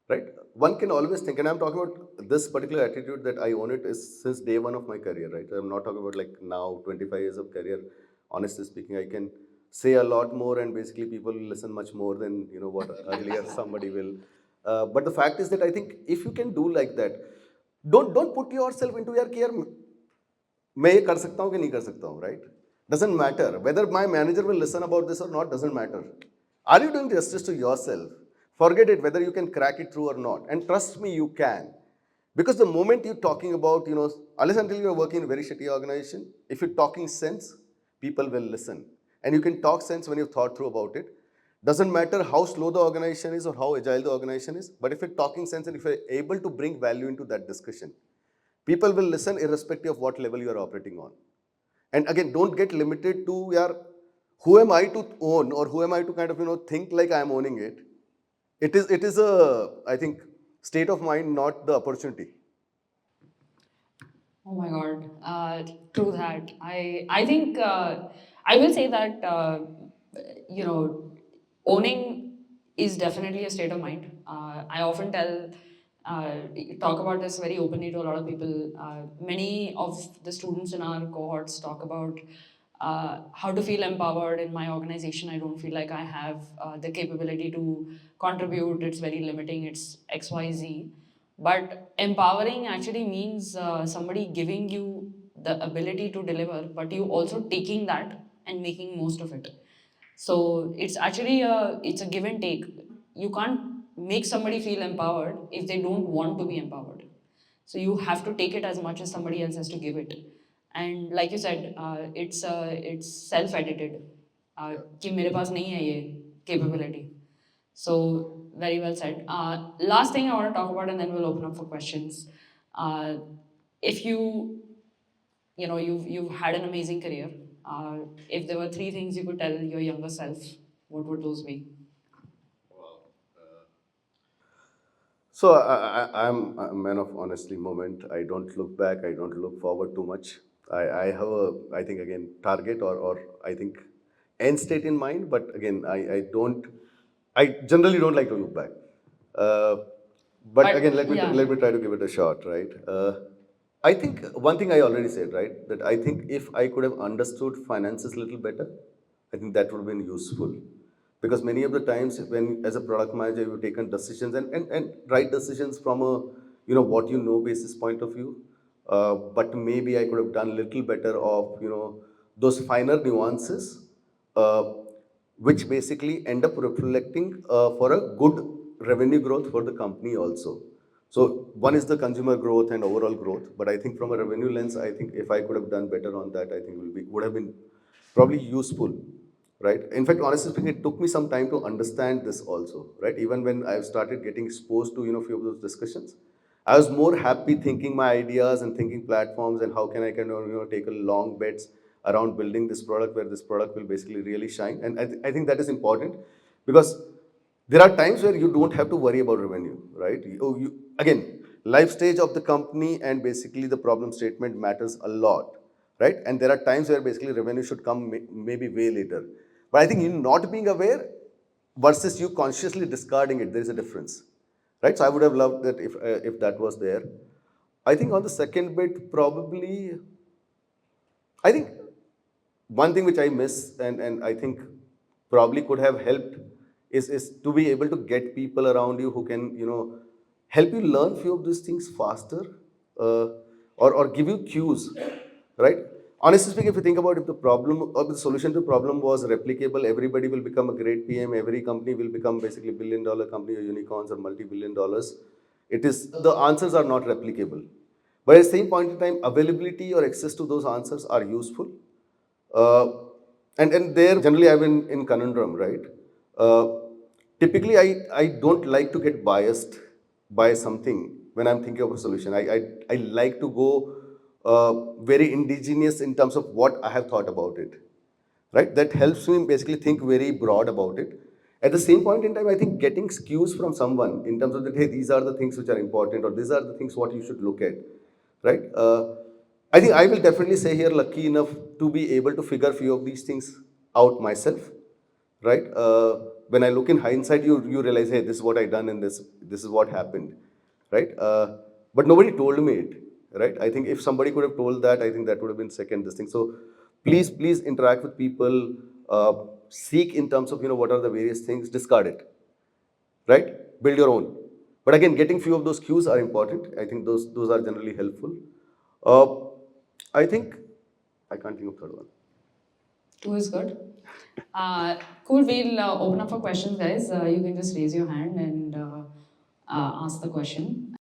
right? One can always think, and I'm talking about this particular attitude that I own it is since day one of my career, right? I'm not talking about like now 25 years of career. Honestly speaking, I can say a lot more and basically people will listen much more than, what earlier somebody will. But the fact is that I think if you can do like that, don't put yourself into your care. मैं ये कर सकता हूँ कि नहीं कर सकता हूँ, right? Doesn't matter. Whether my manager will listen about this or not doesn't matter. Are you doing justice to yourself? Forget it whether you can crack it through or not. And trust me, you can. Because the moment you're talking about, unless until you're working in a very shitty organization, if you're talking sense, people will listen. And you can talk sense when you've thought through about it. Doesn't matter how slow the organization is or how agile the organization is, but if you're talking sense and if you're able to bring value into that discussion, people will listen irrespective of what level you are operating on. And again, don't get limited to, yeah, who am I to own or who am I to kind of, think like I'm owning it. It is a, I think, state of mind, not the opportunity. Oh my God, true that. I think I will say that owning is definitely a state of mind. I often uh, talk about this very openly to a lot of people. Many of the students in our cohorts talk about how to feel empowered in my organization. I don't feel like I have the capability to contribute. It's very limiting. It's X, Y, Z. But empowering actually means somebody giving you the ability to deliver, but you also taking that and making most of it. So it's actually it's a give and take. You can't make somebody feel empowered if they don't want to be empowered. So you have to take it as much as somebody else has to give it. And like you said, it's self-edited. कि मेरे पास नहीं है ये capability. So very well said. Last thing I want to talk about, and then we'll open up for questions. If you've had an amazing career. If there were three things you could tell your younger self, what would those be? So I'm a man of honestly moment. I don't look back. I don't look forward too much. I have a, I think again, target or I think end state in mind. But again, I generally don't like to look back. Uh, but again, yeah. let me try to give it a shot, right? I think one thing I already said, right? That I think if I could have understood finances a little better, I think that would have been useful. Because many of the times when as a product manager you've taken decisions and right decisions from a what you know basis point of view. But maybe I could have done a little better of those finer nuances which basically end up reflecting for a good revenue growth for the company also. So one is the consumer growth and overall growth, but I think from a revenue lens, I think if I could have done better on that, I think would have been probably useful, right? In fact, honestly speaking, it took me some time to understand this also, right? Even when I've started getting exposed to few of those discussions, I was more happy thinking my ideas and thinking platforms and how can I kind of take a long bets around building this product where this product will basically really shine. And I think that is important because there are times where you don't have to worry about revenue, right? Again, life stage of the company and basically the problem statement matters a lot, right? And there are times where basically revenue should come maybe way later. But I think you not being aware versus you consciously discarding it, there is a difference, right? So I would have loved that if that was there. I think on the second bit, probably, I think one thing which I miss and I think probably could have helped is to be able to get people around you who can, help you learn few of these things faster uh, or give you cues, right? Honestly speaking, if you think about if the problem or the solution to the problem was replicable, everybody will become a great PM, every company will become basically $1 billion company or unicorns or multi-billion dollars. It is, the answers are not replicable. But at the same point in time, availability or access to those answers are useful. Uh, and there, generally, I'm in conundrum, right? Uh, Typically, I don't like to get biased by something when I'm thinking of a solution. I like to go very indigenous in terms of what I have thought about it, right? That helps me basically think very broad about it. At the same point in time, I think getting cues from someone in terms of that, hey, these are the things which are important, or these are the things what you should look at, right? I think I will definitely say here, lucky enough to be able to figure few of these things out myself, right? When I look in hindsight, you realize, hey, this is what I done and this is what happened, right? But nobody told me it, right? I think if somebody could have told that, I think that would have been second this thing. So please interact with people, seek in terms of what are the various things, discard it, right? Build your own. But again, getting few of those cues are important. I think those are generally helpful. Uh, I think I can't think of third one. Two is good. Cool. We'll open up for questions, guys. You can just raise your hand and ask the question.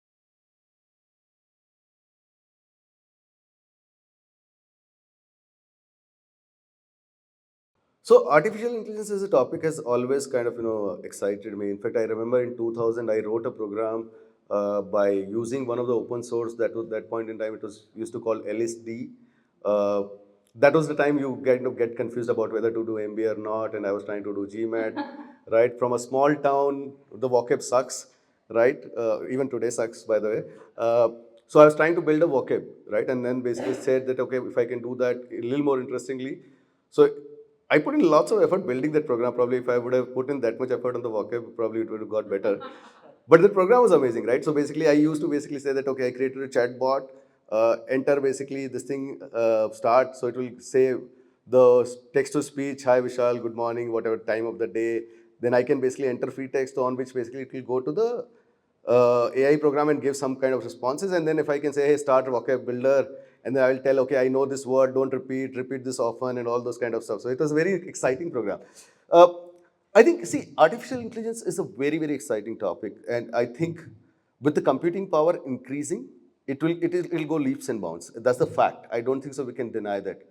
So artificial intelligence as a topic has always kind of excited me. In fact, I remember in 2000 I wrote a program by using one of the open source that was that point in time it was used to call LSD. Uh, that was the time you get confused about whether to do MBA or not, and I was trying to do GMAT. Right, from a small town, the vocab sucks. Right, even today sucks, by the way. So I was trying to build a vocab, right, and then basically said that okay, if I can do that a little more interestingly. So I put in lots of effort building that program. Probably if I would have put in that much effort on the vocab, probably it would have got better. But the program was amazing, right? So basically, I used to basically say that, okay, I created a chat bot, enter basically this thing, start, so it will say the text to speech, hi Vishal, good morning, whatever time of the day. Then I can basically enter free text on which basically it will go to the AI program and give some kind of responses. And then if I can say, hey, start vocab builder, and then I'll tell, okay, I know this word, don't repeat this often, and all those kind of stuff. So it was a very exciting program. Uh, I think, see, artificial intelligence is a very, very exciting topic. And I think with the computing power increasing, it'll go leaps and bounds. That's the fact. I don't think so we can deny that.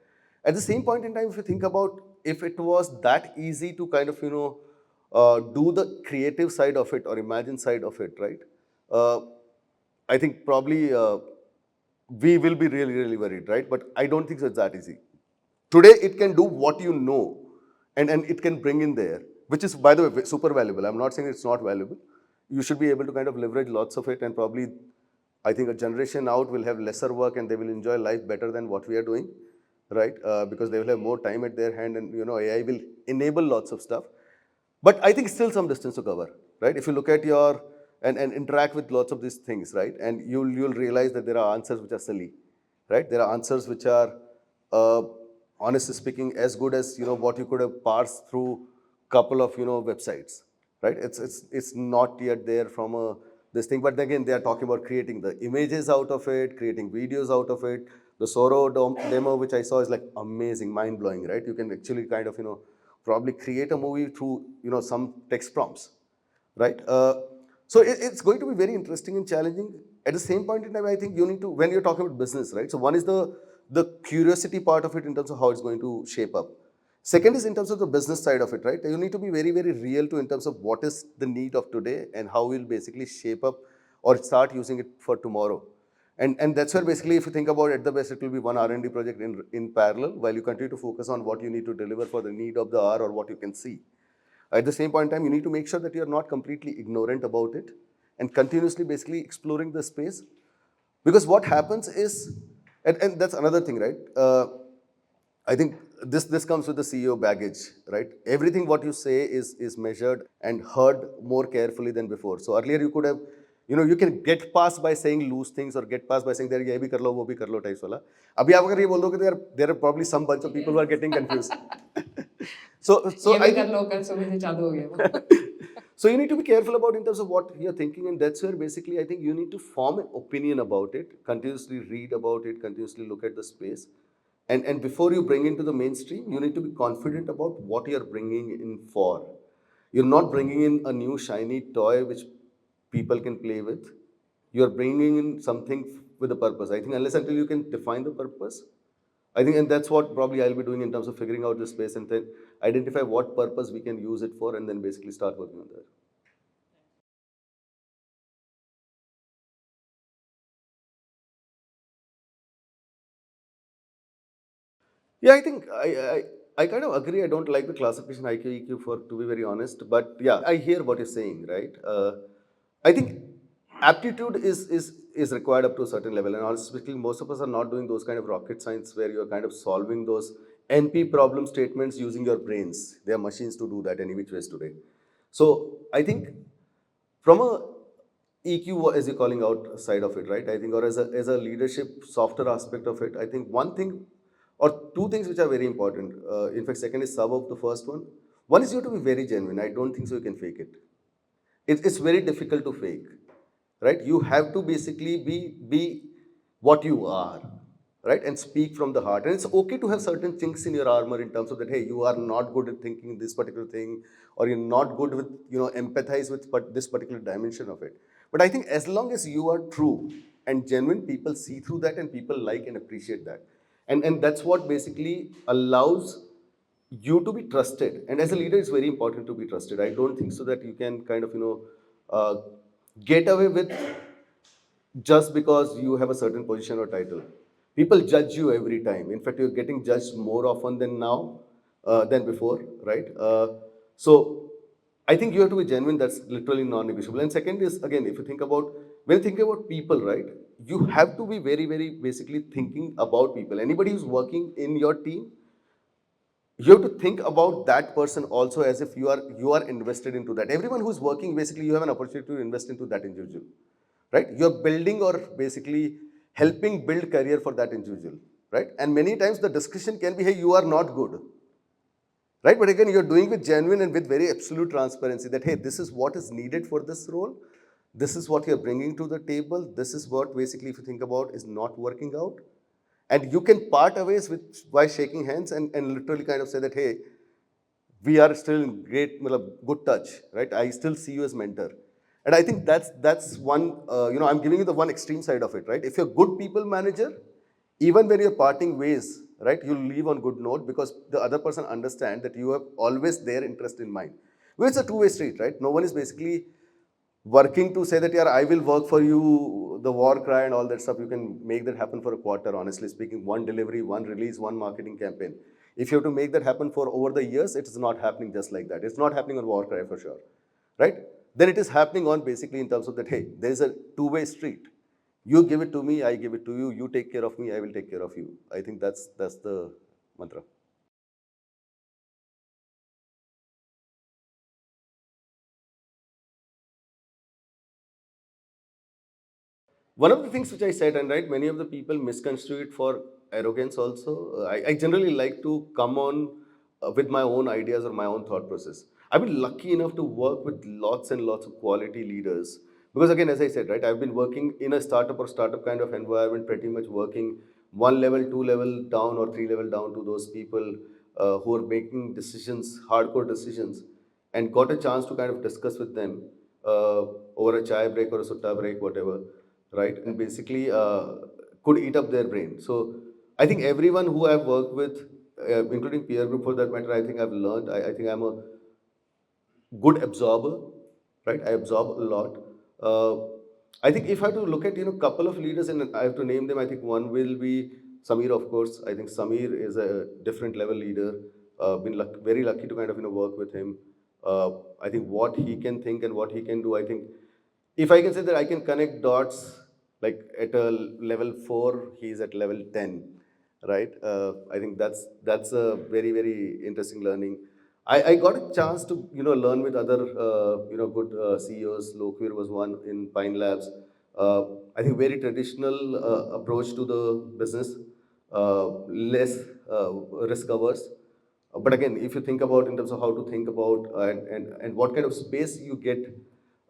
At the same point in time, if you think about if it was that easy to kind of, do the creative side of it or imagine side of it, right? Uh, I think probably we will be really, really worried, right? But I don't think so it's that easy. Today, it can do what you know, and it can bring in there, which is, by the way, super valuable. I'm not saying it's not valuable. You should be able to kind of leverage lots of it, and probably, I think a generation out will have lesser work and they will enjoy life better than what we are doing, right? Because they will have more time at their hand, and AI will enable lots of stuff. But I think still some distance to cover, right? If you look at your and interact with lots of these things, right? And you'll realize that there are answers which are silly, right? There are answers which are, uh, honestly speaking, as good as what you could have parsed through couple of websites, right? It's not yet there from a this thing, but again they are talking about creating the images out of it, creating videos out of it. The Soro demo which I saw is like amazing, mind blowing, right? You can actually kind of probably create a movie through some text prompts, right? So it's going to be very interesting and challenging. At the same point in time, I think you need to, when you're talking about business, right? So one is the curiosity part of it in terms of how it's going to shape up. Second is in terms of the business side of it, right? You need to be very, very real to in terms of what is the need of today and how we'll basically shape up or start using it for tomorrow. And that's where basically, if you think about it, at the best, it will be one R&D project in parallel while you continue to focus on what you need to deliver for the need of the hour or what you can see. At the same point in time, you need to make sure that you're not completely ignorant about it and continuously basically exploring the space. Because what happens is, and that's another thing, right? I think this comes with the CEO baggage, right? Everything what you say is measured and heard more carefully than before. So earlier you could have, you can get past by saying loose things or get past by saying there ye bhi kar lo, wo bhi kar lo types wala. Abhi aap agar ye bol doge, there are probably some bunch of people who are getting confused. So ये I भी कर think लो, कल सुबह से चालू हो गया वो. so you need to be careful about in terms of what you're thinking, and that's where basically I think you need to form an opinion about it, continuously read about it, continuously look at the space. And before you bring into the mainstream, you need to be confident about what you're bringing in for. You're not bringing in a new shiny toy which people can play with. You're bringing in something with a purpose. I think unless until you can define the purpose, I think, and that's what probably I'll be doing in terms of figuring out the space and then identify what purpose we can use it for, and then basically start working on that. Yeah, I think I kind of agree. I don't like the classification IQ EQ for to be very honest, but yeah, I hear what you're saying, right? I think aptitude is required up to a certain level, and honestly speaking, most of us are not doing those kind of rocket science where you're kind of solving those NP problem statements using your brains. There are machines to do that any which ways today. So I think from a EQ, as you're calling out side of it, right? I think, or as a leadership softer aspect of it, I think one thing or two things which are very important. In fact, second is sub of the first one. One is you have to be very genuine. I don't think so you can fake it. It's very difficult to fake, right? You have to basically be what you are, right? And speak from the heart. And it's okay to have certain chinks in your armor in terms of that, hey, you are not good at thinking this particular thing, or you're not good with, empathize with this particular dimension of it. But I think as long as you are true and genuine, people see through that and people like and appreciate that. And that's what basically allows you to be trusted. And as a leader, it's very important to be trusted. I don't think so that you can kind of, uh, get away with just because you have a certain position or title. People judge you every time. In fact, you're getting judged more often than now than before, right? So I think you have to be genuine. That's literally non-negotiable. And second is, again, if you think about, when you think about people, right, you have to be very, very basically thinking about people. Anybody who's working in your team, you have to think about that person also as if you are invested into that. Everyone who's working, basically you have an opportunity to invest into that individual, right? You're building or basically helping build career for that individual, right? And many times the discussion can be, hey, you are not good, right? But again, you're doing with genuine and with very absolute transparency that, hey, this is what is needed for this role, this is what you're bringing to the table, this is what basically, if you think about, is not working out. And you can part ways with by shaking hands and literally kind of say that, hey, we are still in good touch, right? I still see you as mentor. And I think that's one, I'm giving you the one extreme side of it, right? If you're a good people manager, even when you're parting ways, right, you'll leave on good note because the other person understand that you have always their interest in mind. Well, it's a two-way street, right? No one is basically working to say that, yeah, I will work for you, the war cry and all that stuff. You can make that happen for a quarter, honestly speaking, one delivery, one release, one marketing campaign. If you have to make that happen for over the years, it is not happening just like that. It's not happening on war cry for sure, right? Then it is happening on basically in terms of that, hey, there is a two-way street. You give it to me, I give it to you. You take care of me, I will take care of you. I think that's the mantra. One of the things which I said, and right, many of the people misconstrue it for arrogance also. I generally like to come on with my own ideas or my own thought process. I've been lucky enough to work with lots and lots of quality leaders. Because again, as I said, right, I've been working in a startup or startup kind of environment, pretty much working one level, two level down or three level down to those people who are making decisions, hardcore decisions, and got a chance to kind of discuss with them over a chai break or a sutta break, whatever, right? And basically could eat up their brain. So I think everyone who I've worked with, including peer group for that matter, I think I've learned. I think I'm a good absorber, right? I absorb a lot. Uh, I think if I have to look at couple of leaders and I have to name them, I think one will be Samir, of course. I think Samir is a different level leader. Very lucky to kind of work with him. I think what he can think and what he can do. I think if I can say that I can connect dots, like at a level 4, he's at level 10, right? I think that's a very, very interesting learning. I got a chance to learn with other good CEOs. Lokvir was one in Pine Labs. I think very traditional approach to the business, less risk averse. But again, if you think about in terms of how to think about and what kind of space you get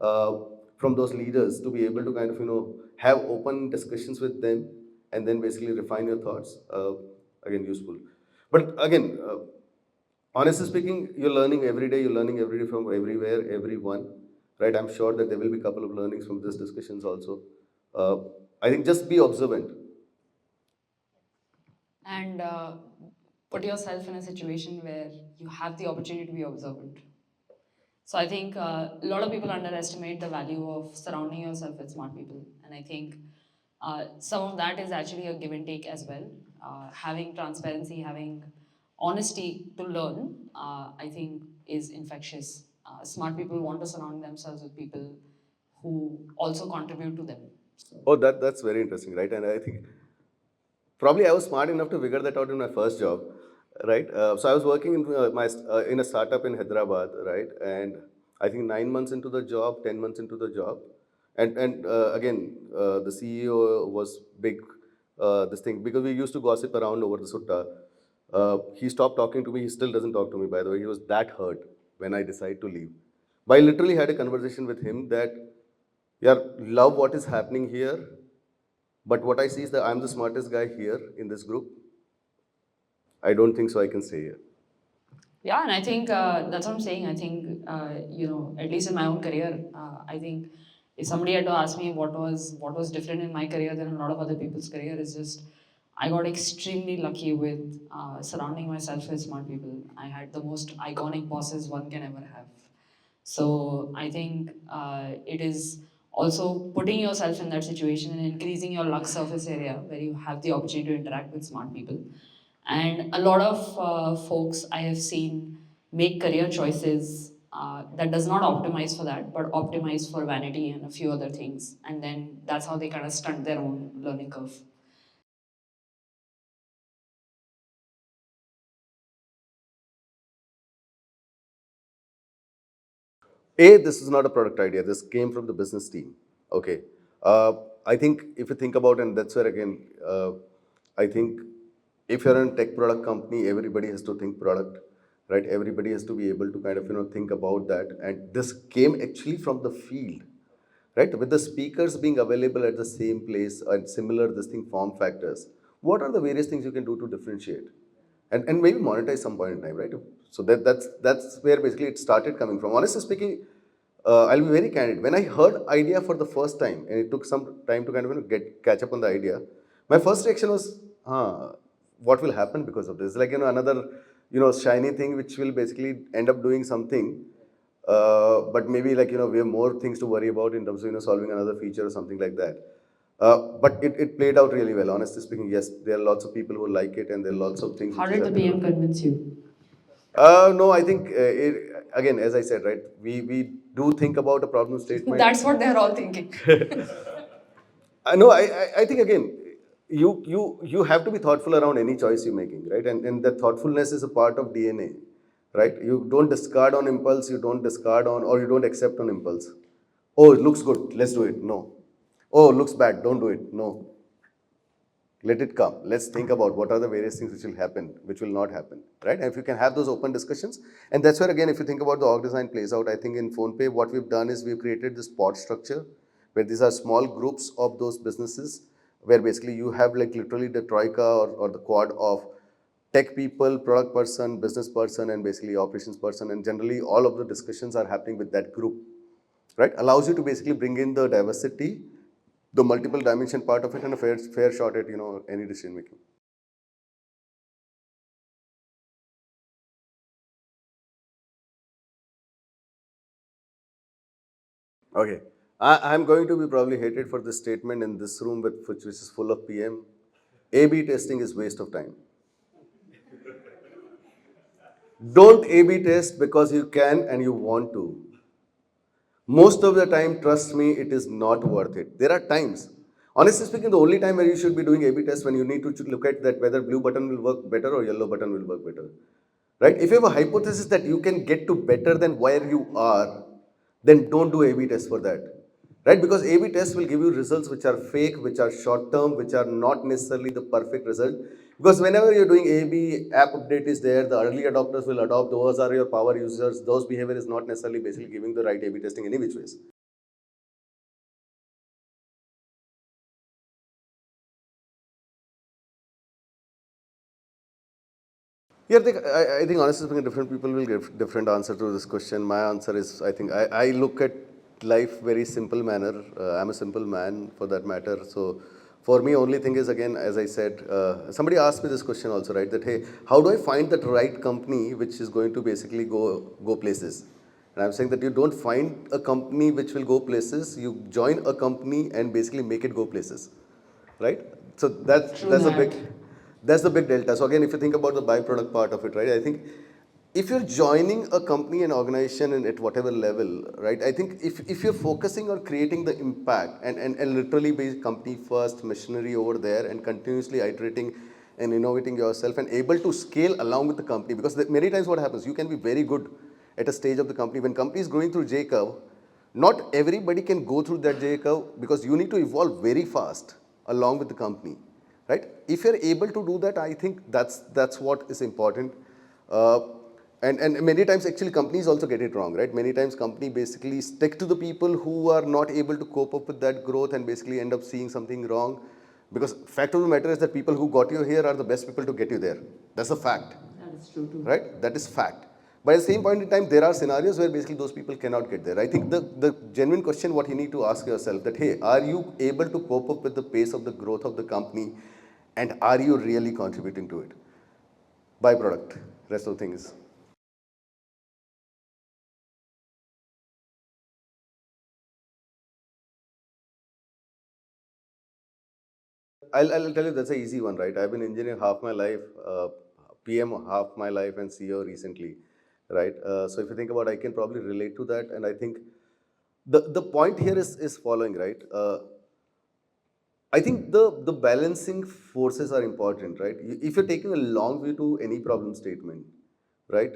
uh, from those leaders to be able to kind of have open discussions with them and then basically refine your thoughts, again useful. But again, honestly speaking, you're learning every day. You're learning every day from everywhere, everyone, right? I'm sure that there will be a couple of learnings from these discussions also. Uh, I think just be observant. And put yourself in a situation where you have the opportunity to be observant. So I think a lot of people underestimate the value of surrounding yourself with smart people, and I think some of that is actually a give and take as well. Having transparency, having honesty to learn, I think is infectious. Smart people want to surround themselves with people who also contribute to them. Oh, that's very interesting, right? And I think probably I was smart enough to figure that out in my first job, right? So I was working in in a startup in Hyderabad, right? And I think 9 months into the job, 10 months into the job, and again the CEO was big. This thing because we used to gossip around over the sutta. He stopped talking to me. He still doesn't talk to me. By the way, he was that hurt when I decided to leave. But I literally had a conversation with him that, yeah, love what is happening here, But what I see is that I'm the smartest guy here in this group. I don't think so I can say here. Yeah, and I think that's what I'm saying. I think at least in my own career, I think if somebody had to ask me what was different in my career than a lot of other people's career, is just I got extremely lucky with surrounding myself with smart people. I had the most iconic bosses one can ever have. So I think it is also putting yourself in that situation and increasing your luck surface area where you have the opportunity to interact with smart people. And a lot of folks I have seen make career choices that does not optimize for that, but optimize for vanity and a few other things. And then that's how they kind of stunt their own learning curve. This is not a product idea. This came from the business team. Okay. I think if you think about, and that's where again, I think if you're in a tech product company, everybody has to think product, right? Everybody has to be able to kind of, think about that. And this came actually from the field, right? With the speakers being available at the same place and similar this thing form factors, what are the various things you can do to differentiate? And maybe monetize some point in time, right? So that's where basically it started coming from. Honestly speaking, I'll be very candid. When I heard idea for the first time, and it took some time to kind of catch up on the idea, my first reaction was, what will happen because of this? Like another shiny thing which will basically end up doing something, but maybe like we have more things to worry about in terms of solving another feature or something like that. But it played out really well. Honestly speaking, yes, there are lots of people who like it, and there are lots of things How which is did the happening. PM convince you? No, I think again, as I said, right, we do think about a problem statement. That's what they're all thinking. No, I think again, you have to be thoughtful around any choice you're making, right? And that thoughtfulness is a part of DNA, right? You don't discard on impulse, you don't discard on, or you don't accept on impulse. Oh, it looks good, let's do it. No. Oh, it looks bad, don't do it. No. Let it come. Let's think about what are the various things which will happen, which will not happen, right? And if you can have those open discussions, and that's where again, if you think about the org design plays out, I think in PhonePe, what we've done is we've created this pod structure where these are small groups of those businesses where basically you have like literally the troika or the quad of tech people, product person, business person, and basically operations person. And generally all of the discussions are happening with that group, right? Allows you to basically bring in the diversity, the multiple dimension part of it, and a fair shot at any decision making. Okay, I'm going to be probably hated for this statement in this room, which is full of PM. A/B testing is waste of time. Don't A/B test because you can and you want to. Most of the time, trust me, it is not worth it. There are times, honestly speaking, the only time where you should be doing A/B test when you need to look at that whether blue button will work better or yellow button will work better, right? If you have a hypothesis that you can get to better than where you are, then don't do A/B test for that, right? Because A/B test will give you results which are fake, which are short term, which are not necessarily the perfect result. Because whenever you're doing A/B, app update is there, the early adopters will adopt, those are your power users, those behavior is not necessarily basically giving the right A/B testing any which ways. Yeah, I think honestly speaking, different people will give different answer to this question. My answer is, I think I look at life very simple manner. I'm a simple man for that matter. So for me, only thing is again, as I said, somebody asked me this question also, right? That hey, how do I find that right company which is going to basically go places? And I'm saying that you don't find a company which will go places. You join a company and basically make it go places, right? So True that's a that. big that's the big delta. So again, if you think about the byproduct part of it, right? I think if you're joining a company and organization and at whatever level, right? I think if you're focusing on creating the impact and literally be company first, missionary over there, and continuously iterating and innovating yourself and able to scale along with the company, because many times what happens, you can be very good at a stage of the company. When company is going through J curve, not everybody can go through that J curve because you need to evolve very fast along with the company, right? If you're able to do that, I think that's what is important. Uh, and many times actually companies also get it wrong, right? Many times company basically stick to the people who are not able to cope up with that growth and basically end up seeing something wrong. Because fact of the matter is that people who got you here are the best people to get you there. That's a fact. That is true too. Right? That is fact. But at the same point in time, there are scenarios where basically those people cannot get there. I think the genuine question what you need to ask yourself that, hey, are you able to cope up with the pace of the growth of the company and are you really contributing to it? Byproduct, rest of the things. I'll tell you that's an easy one, right? I've been engineer half my life, PM half my life, and CEO recently, right? So if you think about, I can probably relate to that, and I think the point here is following, right? I think the balancing forces are important, right? If you're taking a long view to any problem statement, right?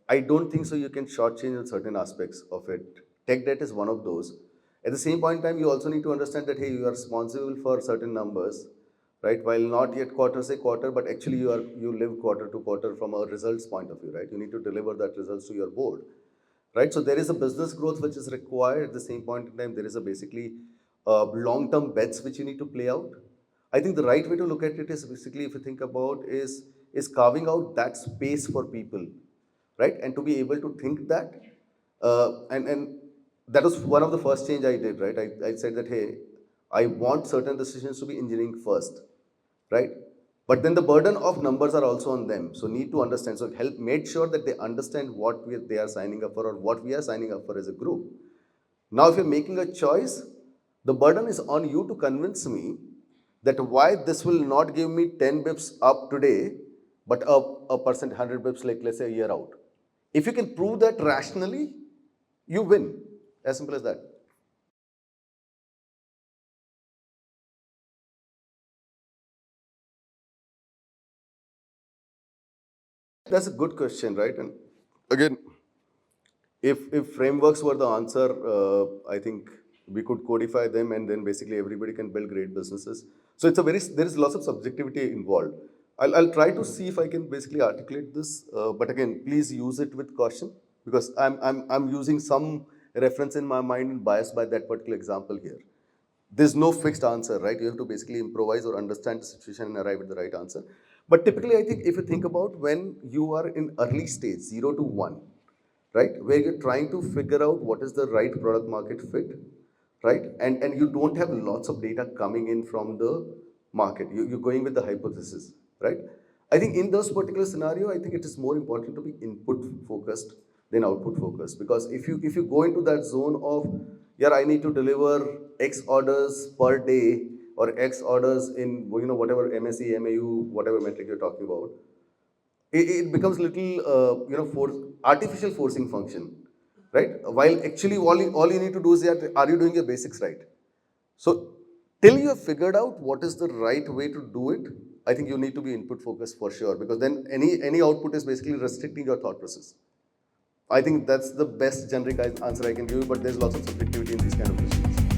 I don't think so you can shortchange in certain aspects of it. Tech debt is one of those. At the same point in time, you also need to understand that, hey, you are responsible for certain numbers, right? While not yet quarter say quarter, but actually you live quarter to quarter from a results point of view, right? You need to deliver that results to your board, right? So there is a business growth which is required. At the same point in time, there is a basically long-term bets which you need to play out. I think the right way to look at it is basically, if you think about, is carving out that space for people, right? And to be able to think that, and that was one of the first change I did, right? I said that, hey, I want certain decisions to be engineering first, right? But then the burden of numbers are also on them. So need to understand. So help made sure that they understand what they are signing up for or what we are signing up for as a group. Now, if you're making a choice, the burden is on you to convince me that why this will not give me 10 bips up today, but a percent 100 bips, like let's say a year out. If you can prove that rationally, you win. As simple as that. That's a good question, right? And again, if frameworks were the answer, I think we could codify them and then basically everybody can build great businesses. So it's a there is lots of subjectivity involved. I'll try to see if I can basically articulate this, but again, please use it with caution because I'm using some reference in my mind and biased by that particular example here. There's no fixed answer, right? You have to basically improvise or understand the situation and arrive at the right answer. But typically, I think if you think about when you are in early stage, 0 to 1, right, where you're trying to figure out what is the right product market fit, right, and you don't have lots of data coming in from the market. You're going with the hypothesis, right? I think in those particular scenario, I think it is more important to be input focused than output focused because if you go into that zone of yeah, I need to deliver X orders per day or X orders in whatever MSE, MAU, whatever metric you're talking about, it becomes little artificial forcing function, right? While actually all you need to do is that are you doing your basics right? So till you have figured out what is the right way to do it, I think you need to be input focused for sure because then any output is basically restricting your thought process. I think that's the best generic answer I can give you, but there's lots of subjectivity in these kind of issues.